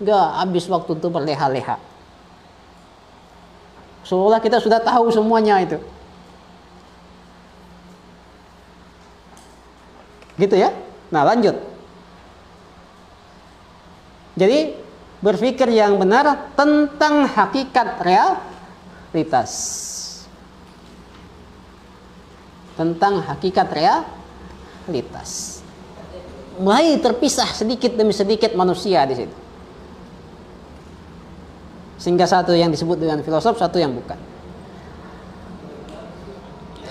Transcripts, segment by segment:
Nggak habis waktu itu berleha-leha. Seolah kita sudah tahu semuanya itu. Gitu ya. Nah, lanjut. Jadi berpikir yang benar tentang hakikat realitas. Tentang hakikat realitas. Mulai terpisah sedikit demi sedikit manusia di situ. Sehingga satu yang disebut dengan filosof, satu yang bukan.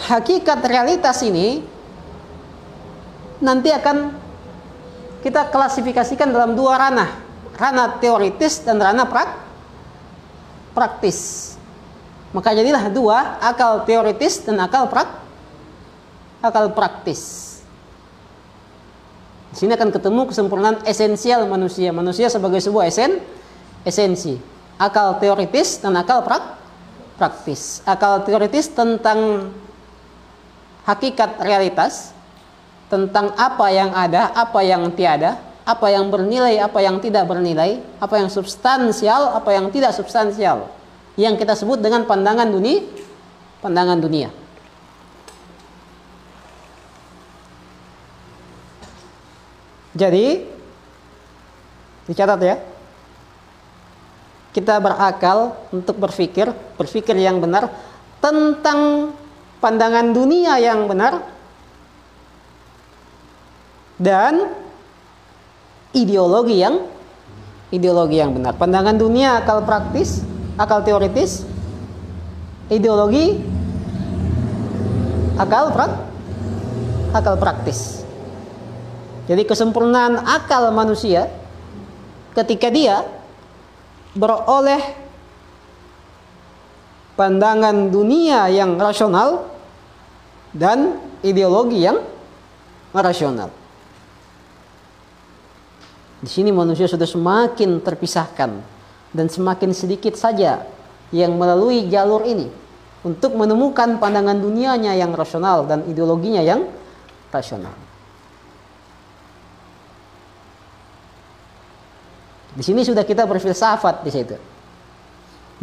Hakikat realitas ini nanti akan kita klasifikasikan dalam dua ranah. Ranah teoritis dan ranah praktis. Maka jadilah dua, akal teoritis dan akal praktis. Di sini akan ketemu kesempurnaan esensial manusia. Manusia sebagai sebuah esensi. Akal teoritis dan akal praktis. Akal teoritis tentang hakikat realitas, tentang apa yang ada, apa yang tiada, apa yang bernilai, apa yang tidak bernilai, apa yang substansial, apa yang tidak substansial, yang kita sebut dengan pandangan dunia. Jadi dicatat ya, kita berakal untuk berpikir yang benar tentang pandangan dunia yang benar dan ideologi yang benar. Pandangan dunia akal praktis, akal teoritis, ideologi akal praktis. Jadi kesempurnaan akal manusia ketika dia beroleh pandangan dunia yang rasional dan ideologi yang rasional. Di sini manusia sudah semakin terpisahkan dan semakin sedikit saja yang melalui jalur ini untuk menemukan pandangan dunianya yang rasional dan ideologinya yang rasional. Di sini sudah kita berfilsafat di situ.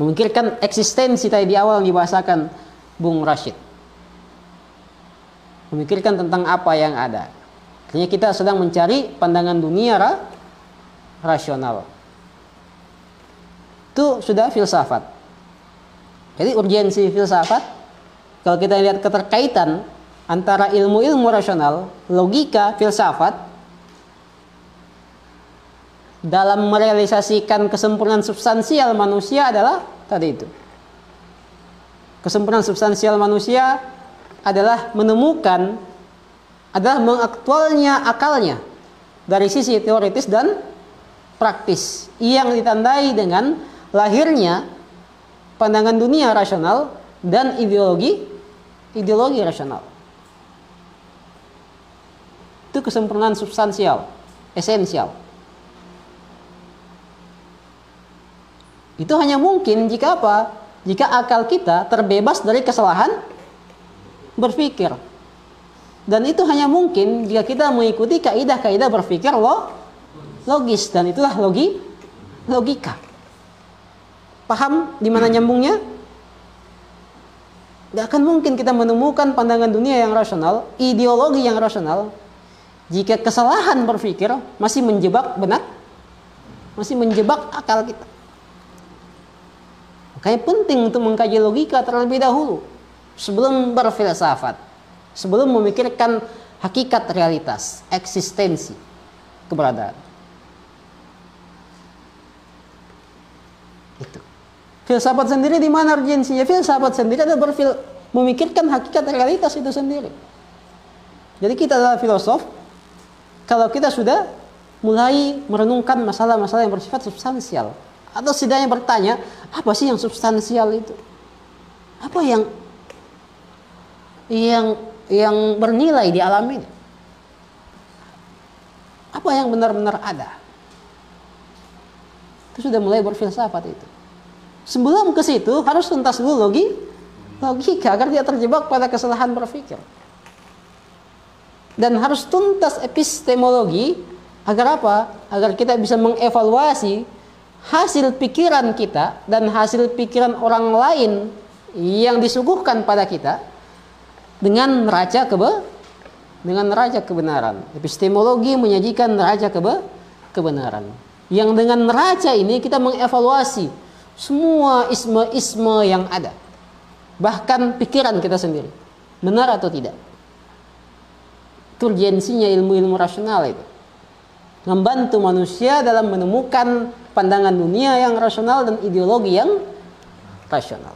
Memikirkan eksistensi tadi di awal yang dibahasakan Bung Rashid. Memikirkan tentang apa yang ada. Artinya kita sedang mencari pandangan dunia rasional. Itu sudah filsafat. Jadi urgensi filsafat, kalau kita lihat keterkaitan antara ilmu-ilmu rasional, logika, filsafat, dalam merealisasikan kesempurnaan substansial manusia adalah tadi itu. Kesempurnaan substansial manusia adalah menemukan, adalah mengaktualnya akalnya dari sisi teoritis dan praktis yang ditandai dengan lahirnya pandangan dunia rasional dan ideologi rasional. Itu kesempurnaan substansial, esensial. Itu hanya mungkin jika apa? Jika akal kita terbebas dari kesalahan berpikir. Dan itu hanya mungkin jika kita mengikuti kaidah-kaidah berpikir logis, dan itulah logika. Paham di mana nyambungnya? Gak akan mungkin kita menemukan pandangan dunia yang rasional, ideologi yang rasional, jika kesalahan berpikir masih menjebak akal kita. Makanya penting untuk mengkaji logika terlebih dahulu sebelum berfilsafat, sebelum memikirkan hakikat realitas, eksistensi, keberadaan. Itu. Filsafat sendiri di mana urgensinya? Filsafat sendiri adalah memikirkan hakikat realitas itu sendiri. Jadi kita adalah filosof kalau kita sudah mulai merenungkan masalah-masalah yang bersifat substansial. Atau setidaknya bertanya, apa sih yang substansial itu? Apa yang bernilai di alam ini? Apa yang benar-benar ada? Itu sudah mulai berfilsafat itu. Sebelum ke situ harus tuntas dulu logika agar tidak terjebak pada kesalahan berpikir. Dan harus tuntas epistemologi agar apa? Agar kita bisa mengevaluasi hasil pikiran kita dan hasil pikiran orang lain yang disuguhkan pada kita dengan neraca kebenaran. Epistemologi menyajikan neraca kebenaran. Yang dengan neraca ini kita mengevaluasi semua isme-isme yang ada. Bahkan pikiran kita sendiri. Benar atau tidak? Itu urgensinya ilmu-ilmu rasional itu. Membantu manusia dalam menemukan pandangan dunia yang rasional dan ideologi yang rasional.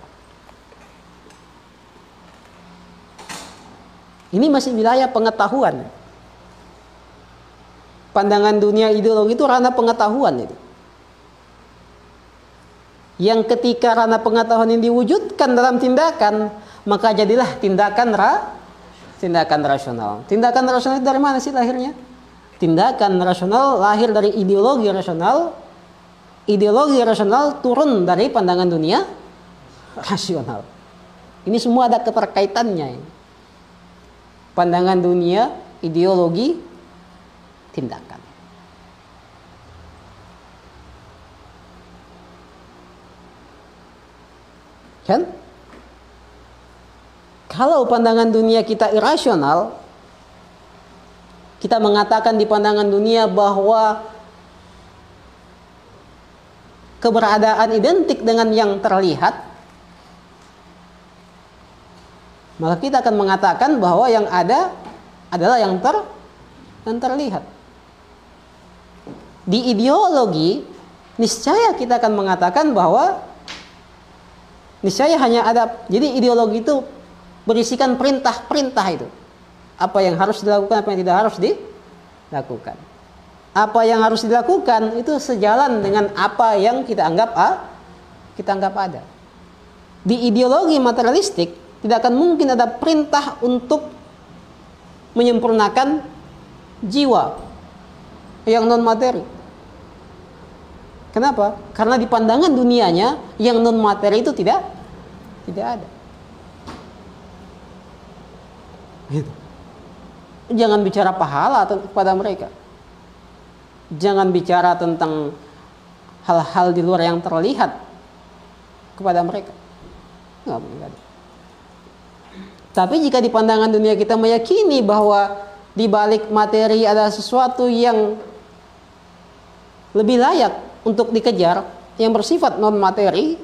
Ini masih wilayah pengetahuan. Pandangan dunia ideologi itu ranah pengetahuan itu. Yang ketika ranah pengetahuan ini diwujudkan dalam tindakan, maka jadilah tindakan rasional. Tindakan rasional itu dari mana sih lahirnya? Tindakan rasional lahir dari ideologi rasional. Ideologi rasional turun dari pandangan dunia rasional. Ini semua ada keterkaitannya. Pandangan dunia, ideologi, tindakan. Kan? Kalau pandangan dunia kita irasional, kita mengatakan di pandangan dunia bahwa keberadaan identik dengan yang terlihat, maka kita akan mengatakan bahwa yang ada adalah yang terlihat. Di ideologi, niscaya kita akan mengatakan bahwa niscaya hanya ada. Jadi ideologi itu berisikan perintah-perintah itu. Apa yang harus dilakukan, apa yang tidak harus dilakukan. Apa yang harus dilakukan itu sejalan dengan apa yang kita anggap ada. Di ideologi materialistik tidak akan mungkin ada perintah untuk menyempurnakan jiwa yang non materi. Kenapa? Karena di pandangan dunianya yang non materi itu tidak ada. Gitu. Jangan bicara pahala kepada mereka. Jangan bicara tentang hal-hal di luar yang terlihat kepada mereka. Nggak ada. Tapi jika di pandangan dunia kita meyakini bahwa di balik materi ada sesuatu yang lebih layak untuk dikejar, yang bersifat non materi,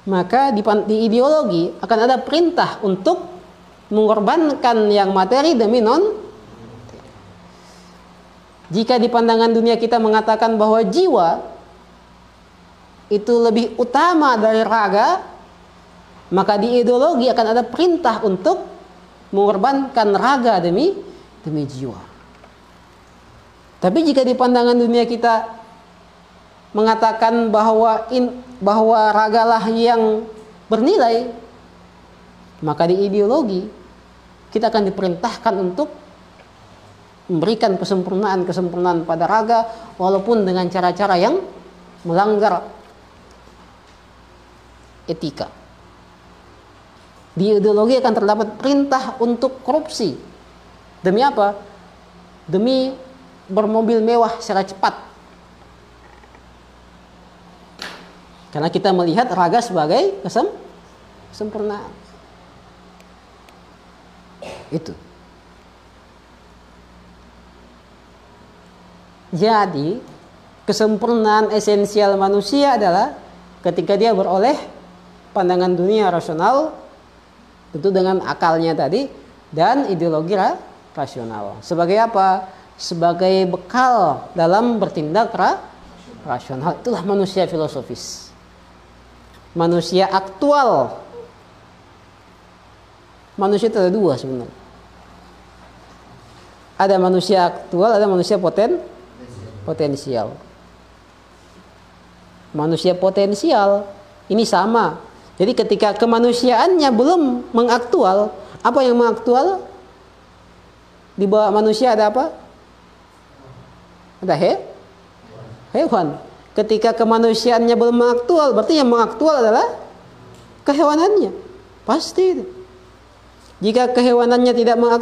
maka di ideologi akan ada perintah untuk mengorbankan yang materi demi non. Jika di pandangan dunia kita mengatakan bahwa jiwa itu lebih utama dari raga, maka di ideologi akan ada perintah untuk mengorbankan raga demi jiwa. Tapi jika di pandangan dunia kita mengatakan bahwa ragalah yang bernilai, maka di ideologi kita akan diperintahkan untuk memberikan kesempurnaan pada raga walaupun dengan cara-cara yang melanggar etika. Di ideologi akan terdapat perintah untuk korupsi. Demi apa? Demi bermobil mewah secara cepat. Karena kita melihat raga sebagai kesempurnaan. Itu. Jadi, kesempurnaan esensial manusia adalah ketika dia beroleh pandangan dunia rasional, tentu dengan akalnya tadi, dan ideologi rasional. Sebagai apa? Sebagai bekal dalam bertindak rasional. Itulah manusia filosofis. Manusia aktual. Manusia itu ada dua sebenarnya. Ada manusia aktual, ada manusia potensial. Manusia potensial ini sama. Jadi ketika kemanusiaannya belum mengaktual, apa yang mengaktual? Di bawah manusia ada apa? Ada hewan. Ketika kemanusiaannya belum mengaktual, berarti yang mengaktual adalah kehewanannya. Pasti itu. Jika kehewanannya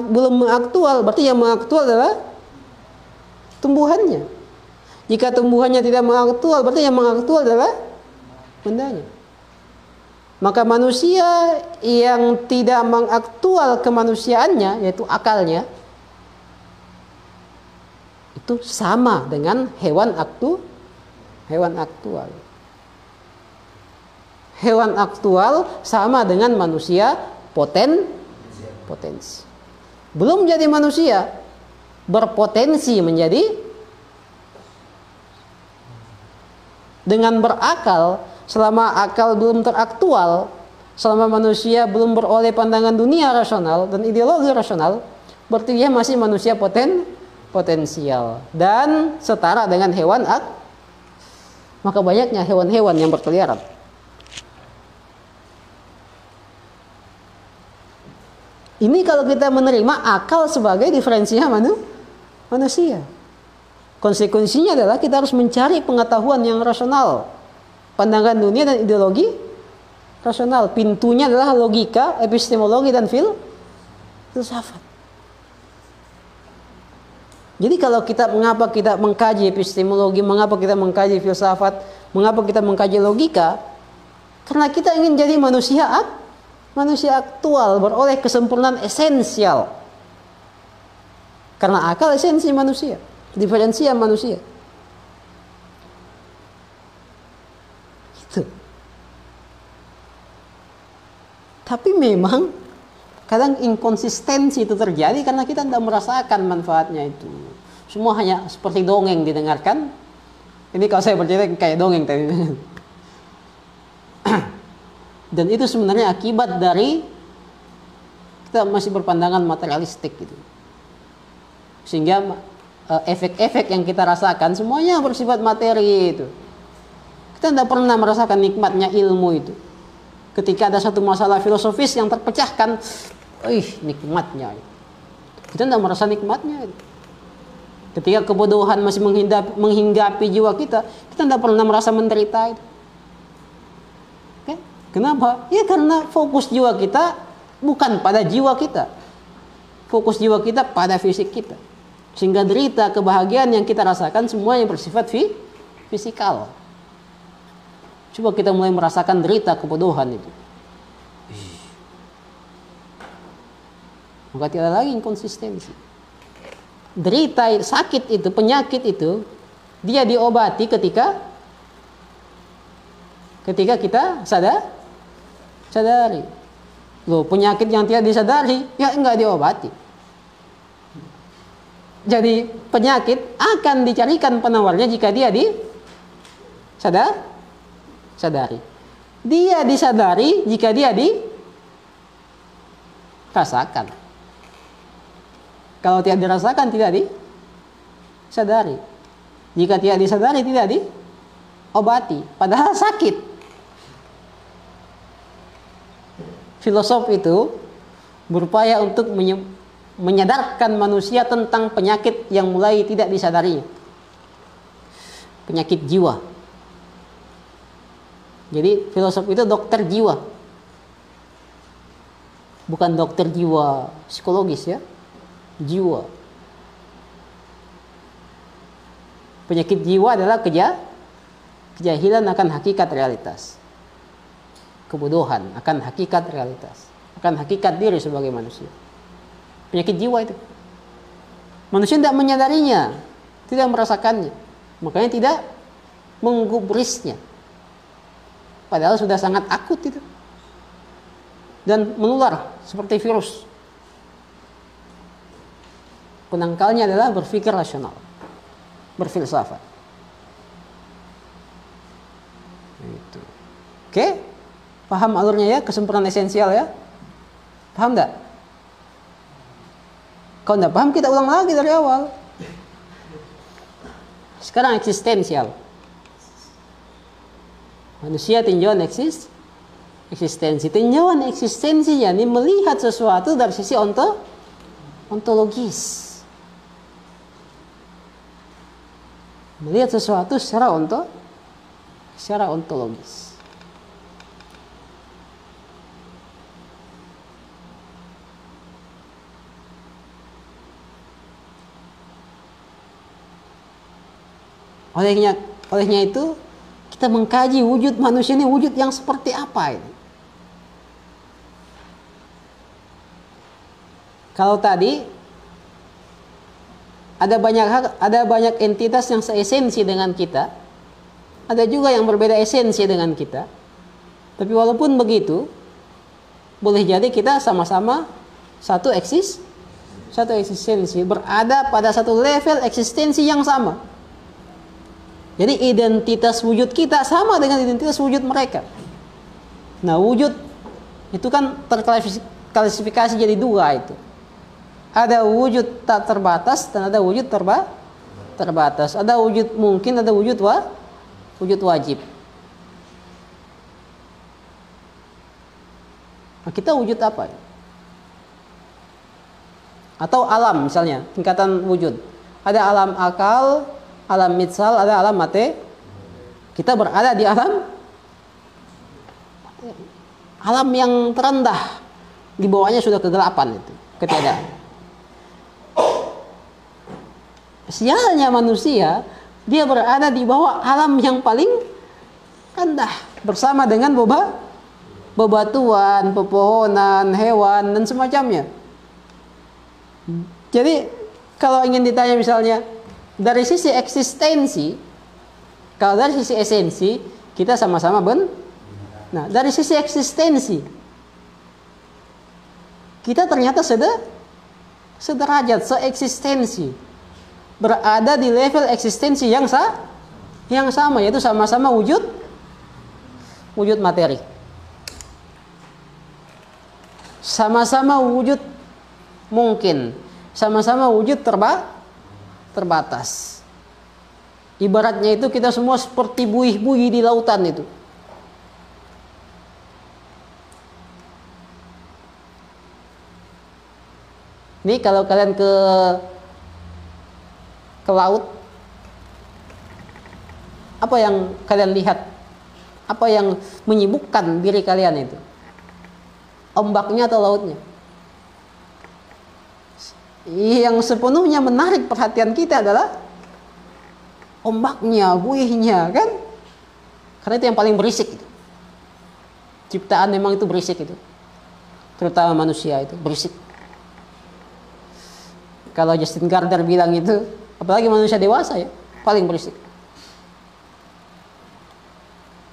belum mengaktual, berarti yang mengaktual adalah tumbuhannya. Jika tumbuhannya tidak mengaktual, berarti yang mengaktual adalah bendanya. Maka manusia yang tidak mengaktual kemanusiaannya, yaitu akalnya, itu sama dengan hewan aktual. Hewan aktual sama dengan manusia potensi. Belum jadi manusia, berpotensi menjadi, dengan berakal. Selama akal belum teraktual, selama manusia belum beroleh pandangan dunia rasional dan ideologi rasional, berarti dia masih manusia potensial dan setara dengan hewan maka banyaknya hewan-hewan yang berkeliaran. Ini kalau kita menerima akal sebagai diferensia manusia. Konsekuensinya adalah kita harus mencari pengetahuan yang rasional, pandangan dunia dan ideologi rasional. Pintunya adalah logika, epistemologi dan filsafat. Jadi kalau mengapa kita mengkaji epistemologi, mengapa kita mengkaji filsafat, mengapa kita mengkaji logika? Karena kita ingin jadi manusia aktual, beroleh kesempurnaan esensial. Karena akal esensi manusia, diferensia manusia. Itu. Tapi memang kadang inkonsistensi itu terjadi karena kita tidak merasakan manfaatnya itu. Semua hanya seperti dongeng didengarkan. Ini kalau saya bercerita kayak dongeng tadi. Dan itu sebenarnya akibat dari kita masih berpandangan materialistik gitu. Sehingga efek-efek yang kita rasakan semuanya bersifat materi itu. Kita tidak pernah merasakan nikmatnya ilmu itu. Ketika ada satu masalah filosofis yang terpecahkan, nikmatnya. Kita tidak merasa nikmatnya. Ketika kebodohan masih menghinggapi jiwa kita tidak pernah merasa menderita itu. Okay? Kenapa? Ya karena fokus jiwa kita bukan pada jiwa kita. Fokus jiwa kita pada fisik kita. Sehingga derita, kebahagiaan yang kita rasakan semua yang bersifat fisikal. Coba kita mulai merasakan derita kebodohan itu. Maka tidak lagi inkonsistensi. Derita, sakit itu, penyakit itu, dia diobati ketika kita sadari. Loh, penyakit yang tidak disadari, ya enggak diobati. Jadi penyakit akan dicarikan penawarnya jika dia sadari. Dia disadari jika dia dirasakan. Kalau tidak dirasakan tidak disadari. Jika tidak disadari tidak diobati. Padahal sakit. Filosof itu berupaya untuk menyadarkan manusia tentang penyakit yang mulai tidak disadarinya. Penyakit jiwa. Jadi filosof itu dokter jiwa. Bukan dokter jiwa psikologis ya. Jiwa. Penyakit jiwa adalah kejahilan akan hakikat realitas. Kebodohan akan hakikat realitas. Akan hakikat diri sebagai manusia. Penyakit jiwa itu. Manusia tidak menyadarinya, tidak merasakannya. Makanya tidak menggubrisnya. Padahal sudah sangat akut itu. Dan menular seperti virus. Penangkalnya adalah berpikir rasional. Berfilsafat. Itu. Oke? Paham alurnya ya? Kesempurnaan esensial ya? Paham enggak? Kalau enggak paham kita ulang lagi dari awal. Sekarang eksistensial. Manusia tinjauan eksistensi. Tinjauan eksistensi yakni melihat sesuatu dari sisi ontologis. Melihat sesuatu secara ontologis. Olehnya itu kita mengkaji wujud manusia ini wujud yang seperti apa ini. Kalau tadi ada banyak entitas yang seesensi dengan kita, ada juga yang berbeda esensi dengan kita. Tapi walaupun begitu, boleh jadi kita sama-sama satu eksistensi, berada pada satu level eksistensi yang sama. Jadi identitas wujud kita sama dengan identitas wujud mereka. Nah, wujud itu kan terklasifikasi jadi dua itu. Ada wujud tak terbatas dan ada wujud terbatas. Ada wujud mungkin, ada wujud wajib. Nah, kita wujud apa? Atau alam misalnya, tingkatan wujud. Ada alam akal, alam mitsal, ada alam mate. Kita berada di alam yang terendah. Di bawahnya sudah kegelapan itu, ketiadaan. Sialnya manusia, dia berada di bawah alam yang paling rendah bersama dengan bebatuan, pepohonan, hewan dan semacamnya. Jadi kalau ingin ditanya misalnya dari sisi eksistensi, kalau dari sisi esensi kita sama-sama nah, dari sisi eksistensi kita ternyata sederajat, seeksistensi, berada di level eksistensi yang sama, yaitu sama-sama wujud materi, sama-sama wujud mungkin, sama-sama wujud terbatas. Ibaratnya itu kita semua seperti buih-buih di lautan itu. Ini kalau kalian ke laut, apa yang kalian lihat? Apa yang menyibukkan diri kalian itu? Ombaknya atau lautnya? Yang sepenuhnya menarik perhatian kita adalah ombaknya, buihnya, kan? Karena itu yang paling berisik itu. Ciptaan memang itu berisik itu. Terutama manusia itu berisik. Kalau Justin Gardner bilang itu, apalagi manusia dewasa ya, paling berisik.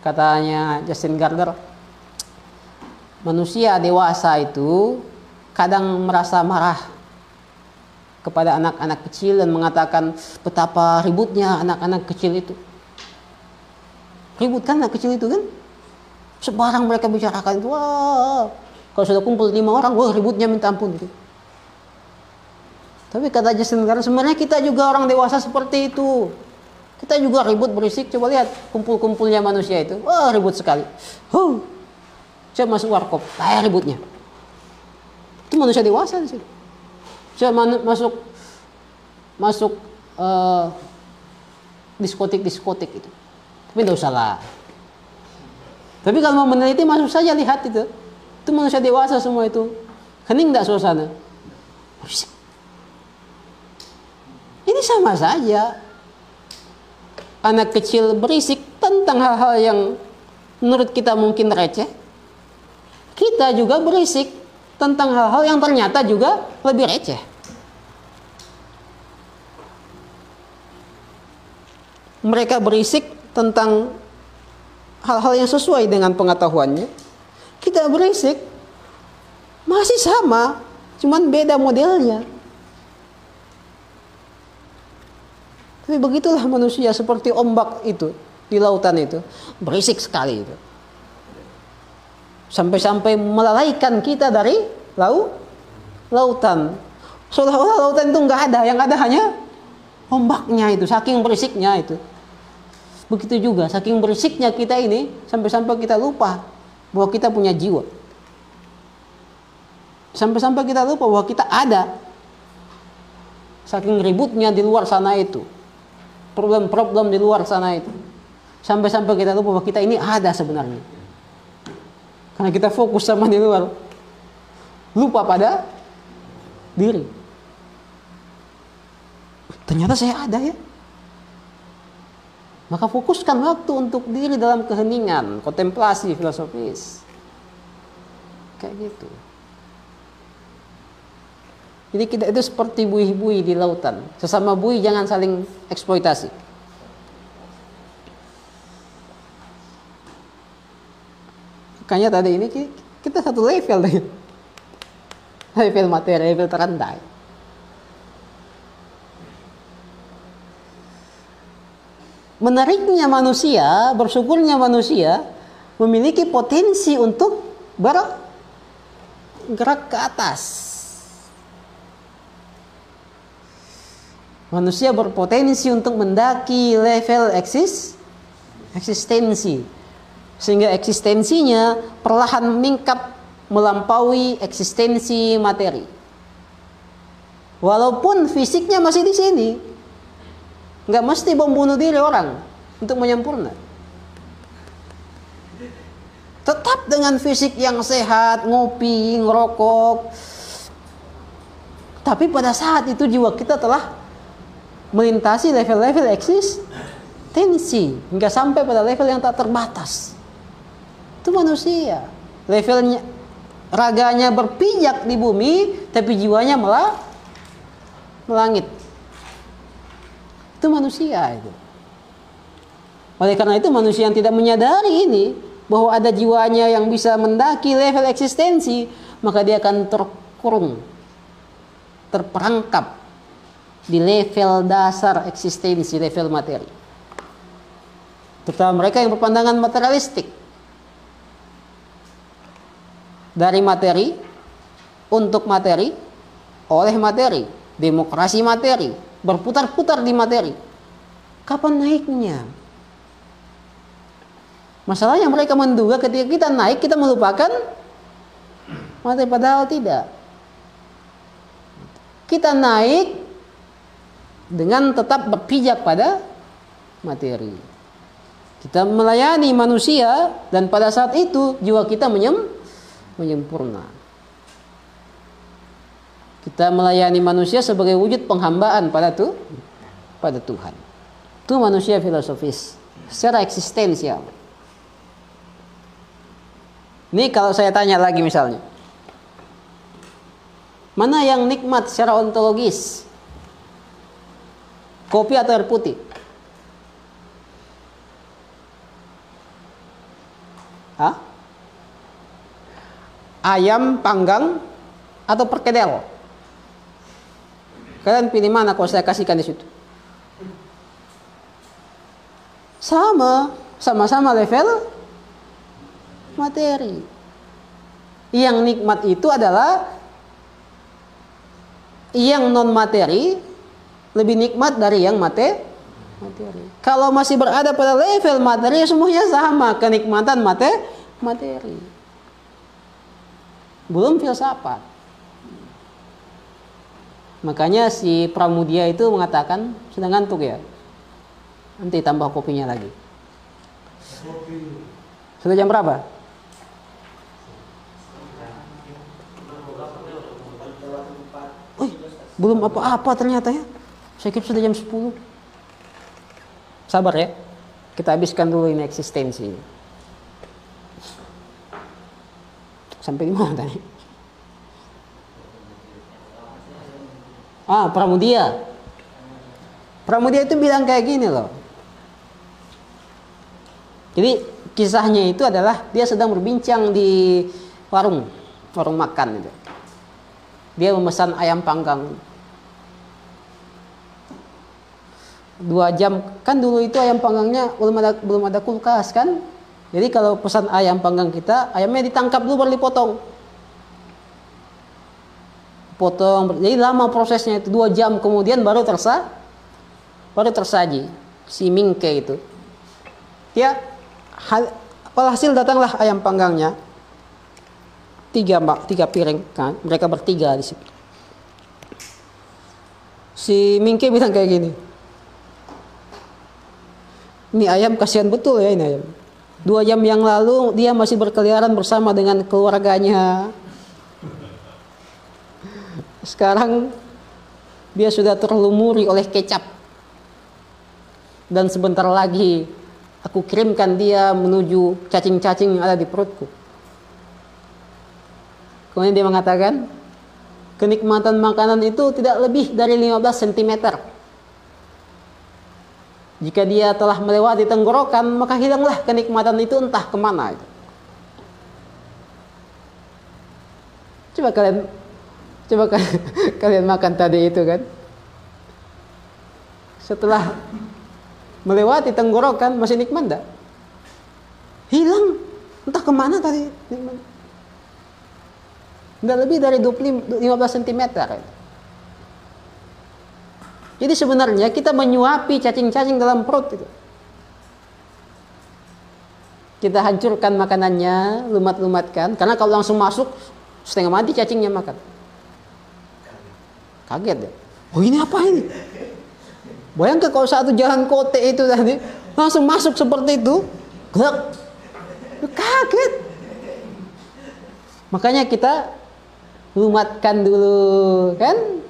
Katanya Justin Gardner, manusia dewasa itu kadang merasa marah kepada anak-anak kecil dan mengatakan betapa ributnya anak-anak kecil itu. Ribut kan anak kecil itu kan? Sebarang mereka bicarakan itu, wah, kalau sudah kumpul 5 orang, wah ributnya minta ampun itu. Tapi kata Justin Gardner, sebenarnya kita juga orang dewasa seperti itu. Kita juga ribut berisik. Coba lihat kumpul-kumpulnya manusia itu. Wah, ribut sekali. Coba masuk warkop, kayak ributnya. Itu manusia dewasa di situ. Coba masuk diskotik itu. Tapi tidak usah lah. Tapi kalau mau meneliti, masuk saja lihat itu. Itu manusia dewasa semua itu. Hening tidak suasana? Berisik. Ini sama saja. Anak kecil berisik tentang hal-hal yang menurut kita mungkin receh. Kita juga berisik tentang hal-hal yang ternyata juga lebih receh. Mereka berisik tentang hal-hal yang sesuai dengan pengetahuannya. Kita berisik masih sama, cuman beda modelnya. Tapi begitulah manusia seperti ombak itu di lautan itu, berisik sekali itu. Sampai-sampai melalaikan kita dari lautan. Seolah-olah lautan itu nggak ada, yang ada hanya ombaknya itu, saking berisiknya itu. Begitu juga, saking berisiknya kita ini, sampai-sampai kita lupa bahwa kita punya jiwa. Sampai-sampai kita lupa bahwa kita ada. Saking ributnya di luar sana itu. Problem-problem di luar sana itu. Sampai-sampai kita lupa bahwa kita ini ada sebenarnya. Karena kita fokus sama di luar. Lupa pada diri. Ternyata saya ada ya. Maka fokuskan waktu untuk diri dalam keheningan, kontemplasi filosofis. Kayak gitu. Jadi kita itu seperti buih-buih di lautan. Sesama buih jangan saling eksploitasi. Makanya tadi ini kita satu level deh. Level materi, level terendah. Menariknya manusia, bersyukurnya manusia memiliki potensi untuk bergerak ke atas. Manusia berpotensi untuk mendaki level eksistensi, sehingga eksistensinya perlahan meningkat melampaui eksistensi materi. Walaupun fisiknya masih di sini, nggak mesti membunuh diri orang untuk menyempurna. Tetap dengan fisik yang sehat, ngopi, ngerokok. Tapi pada saat itu jiwa kita telah melintasi level-level eksistensi hingga sampai pada level yang tak terbatas. Itu manusia. Levelnya, raganya berpijak di bumi, tapi jiwanya melangit. Itu manusia itu. Oleh karena itu manusia yang tidak menyadari ini, bahwa ada jiwanya yang bisa mendaki level eksistensi, maka dia akan terkurung, terperangkap di level dasar eksistensi, level materi. Terutama mereka yang berpandangan materialistik. Dari materi, untuk materi, oleh materi, demokrasi materi, berputar-putar di materi. Kapan naiknya? Masalahnya mereka menduga ketika kita naik, kita melupakan materi, padahal tidak. Kita naik dengan tetap berpijak pada materi. Kita melayani manusia, dan pada saat itu jiwa kita menyempurna. Kita melayani manusia sebagai wujud penghambaan pada Tuhan. Itu manusia filosofis secara eksistensial. Ini kalau saya tanya lagi misalnya, mana yang nikmat secara ontologis? Kopi atau air putih? Hah? Ayam panggang atau perkedel? Kalian pilih mana kalau saya kasihkan di situ? Sama-sama level materi. Yang nikmat itu adalah yang non materi, lebih nikmat dari yang materi. Kalau masih berada pada level materi, semuanya sama, kenikmatan materi. Belum filsafat. Makanya si Pramudia itu mengatakan sudah ngantuk ya, nanti tambah kopinya lagi. Sudah jam berapa? Belum apa-apa ternyata ya. Saya kira sudah jam 10. Sabar ya, kita habiskan dulu ini eksistensi. Sampai di mana tadi? Pramudia. Pramudia itu bilang kayak gini loh. Jadi kisahnya itu adalah dia sedang berbincang di warung makan itu. Dia memesan ayam panggang. 2 jam, kan dulu itu ayam panggangnya belum ada kulkas kan. Jadi kalau pesan ayam panggang kita, ayamnya ditangkap dulu baru dipotong. Jadi lama prosesnya itu, 2 jam kemudian baru tersaji si Mingke itu. Ya, hasil datanglah ayam panggangnya. 3 piring kan, mereka bertiga di situ. Si Mingke bilang kayak gini, ini ayam kasihan betul ya, ini ayam. 2 jam yang lalu dia masih berkeliaran bersama dengan keluarganya. Sekarang dia sudah terlumuri oleh kecap. dan sebentar lagi aku kirimkan dia menuju cacing-cacing yang ada di perutku. Kemudian dia mengatakan, kenikmatan makanan itu tidak lebih dari 15 cm. Jika dia telah melewati tenggorokan, maka hilanglah kenikmatan itu entah kemana itu. Coba kalian makan tadi itu kan. Setelah melewati tenggorokan masih nikmat enggak? Hilang. Entah kemana tadi nikmat. Enggak lebih dari 15 cm. Jadi sebenarnya kita menyuapi cacing-cacing dalam perut itu. Kita hancurkan makanannya, lumat-lumatkan. Karena kalau langsung masuk, setengah mati cacingnya makan. Kaget ya. Oh ini apa ini? Bayangkan kalau satu jalan kote itu tadi langsung masuk seperti itu, kaget. Makanya kita lumatkan dulu, kan?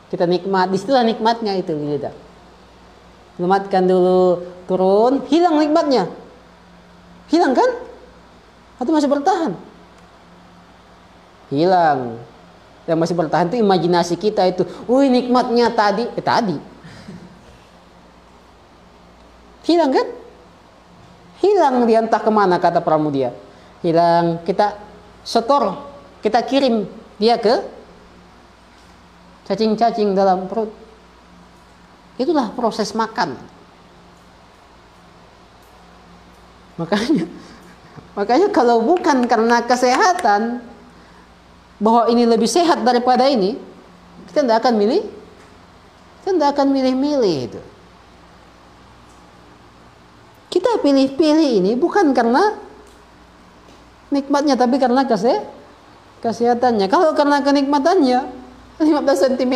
Kita nikmat, disitulah nikmatnya itu, gitu. Lumatkan dulu, turun, hilang nikmatnya. Hilang kan? Atau masih bertahan? Hilang. Yang masih bertahan itu imajinasi kita itu. Wih nikmatnya tadi, tadi. Hilang kan? Hilang dia entah kemana kata Pramudia. Hilang, kita setor, kita kirim dia ke cacing-cacing dalam perut. Itulah proses makan. Makanya kalau bukan karena kesehatan, bahwa ini lebih sehat daripada ini, kita tidak akan milih. Kita tidak akan milih-milih itu. Kita pilih-pilih ini bukan karena nikmatnya, tapi karena kesehatannya. Kalau karena kenikmatannya, 15 cm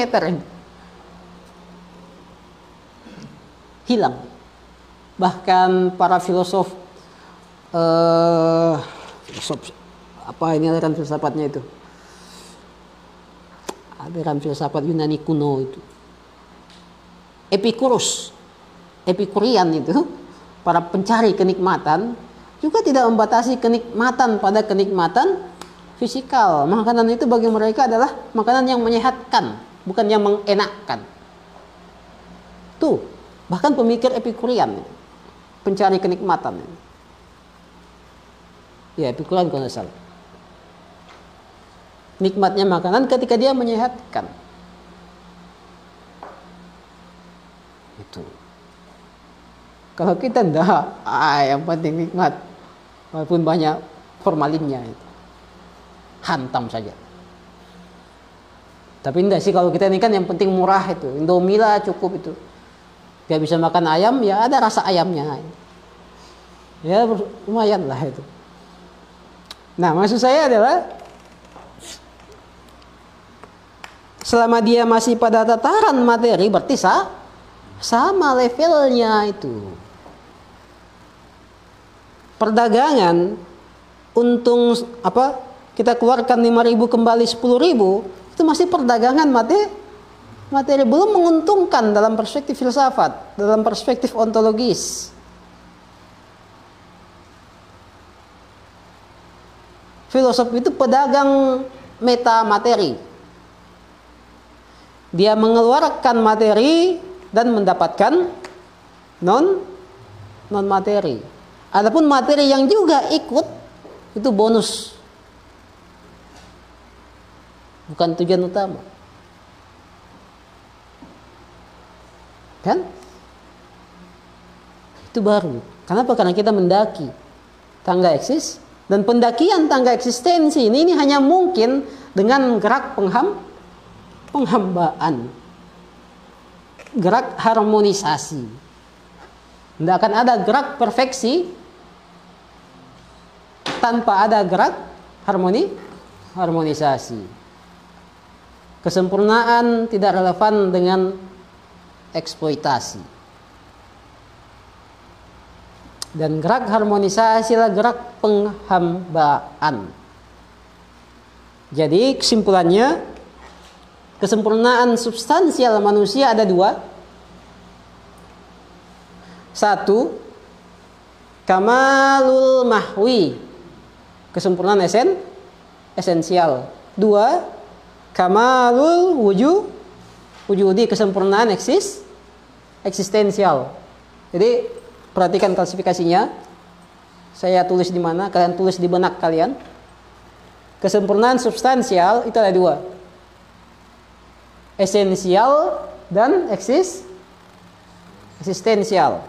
hilang. Bahkan para filosof apa ini aliran filsafatnya itu, aliran filsafat Yunani kuno itu, Epikurian itu, para pencari kenikmatan juga tidak membatasi kenikmatan pada kenikmatan fisikal. Makanan itu bagi mereka adalah makanan yang menyehatkan, bukan yang mengenakkan. Tuh, bahkan pemikir Epikurian, pencari kenikmatan. Ya, Epikurian kalau tidak salah. Nikmatnya makanan ketika dia menyehatkan. Itu. Kalau kita enggak, yang penting nikmat, walaupun banyak formalinnya itu. Hantam saja. Tapi enggak sih, kalau kita ini kan yang penting murah itu, Indomie lah cukup itu. Gak bisa makan ayam, ya ada rasa ayamnya. Ya lumayan lah itu. Nah maksud saya adalah, selama dia masih pada tataran materi, berarti sama levelnya itu. Perdagangan, untung apa? Kita keluarkan 5.000 kembali 10.000, itu masih perdagangan materi, belum menguntungkan dalam perspektif filsafat, dalam perspektif ontologis. Filosof itu pedagang meta materi. Dia mengeluarkan materi dan mendapatkan non materi. Adapun materi yang juga ikut itu bonus. Bukan tujuan utama. Kan? Itu baru. Kenapa? Karena kita mendaki tangga eksis, dan pendakian tangga eksistensi ini hanya mungkin dengan gerak penghambaan. Gerak harmonisasi. Tidak akan ada gerak perfeksi tanpa ada gerak harmonisasi. Kesempurnaan tidak relevan dengan eksploitasi. Dan gerak harmonisasi adalah gerak penghambaan. Jadi kesimpulannya, kesempurnaan substansial manusia ada dua. Satu, kamalul mahwi, kesempurnaan esensial. Dua, kamalul wujudi, kesempurnaan eksistensial. Jadi perhatikan klasifikasinya. Saya tulis di mana, kalian tulis di benak kalian. Kesempurnaan substansial itu ada dua, esensial dan eksistensial.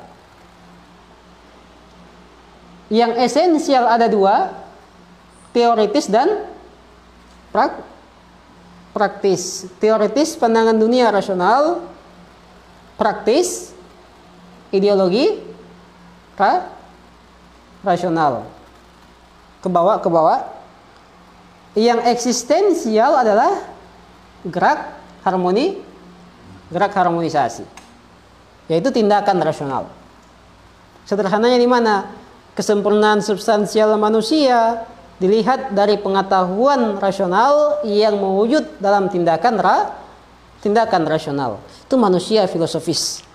Yang esensial ada dua, teoritis dan praktis. Teoritis pandangan dunia rasional, praktis ideologi rasional. Ke bawah. Yang eksistensial adalah gerak harmonisasi, yaitu tindakan rasional. Sederhananya di mana? Kesempurnaan substansial manusia dilihat dari pengetahuan rasional yang mewujud dalam tindakan rasional. Itu manusia filosofis.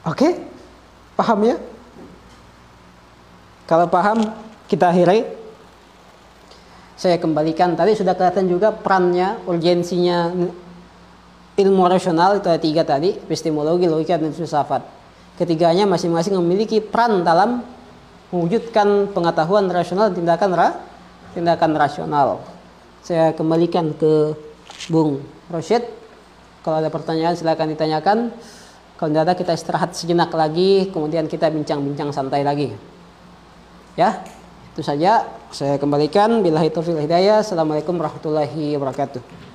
Oke? Paham ya? Kalau paham, kita akhiri. Saya kembalikan, tadi sudah kelihatan juga perannya, urgensinya ilmu rasional, itu ada tiga tadi, epistemologi, logika, dan filsafat. Ketiganya masing-masing memiliki peran dalam mewujudkan pengetahuan rasional dan tindakan rasional. Saya kembalikan ke Bung Rosyid. Kalau ada pertanyaan silakan ditanyakan. Kalau tidak ada, kita istirahat sejenak lagi, kemudian kita bincang-bincang santai lagi. Ya, itu saja. Saya kembalikan. Billahi taufiq wal hidayah. Assalamualaikum warahmatullahi wabarakatuh.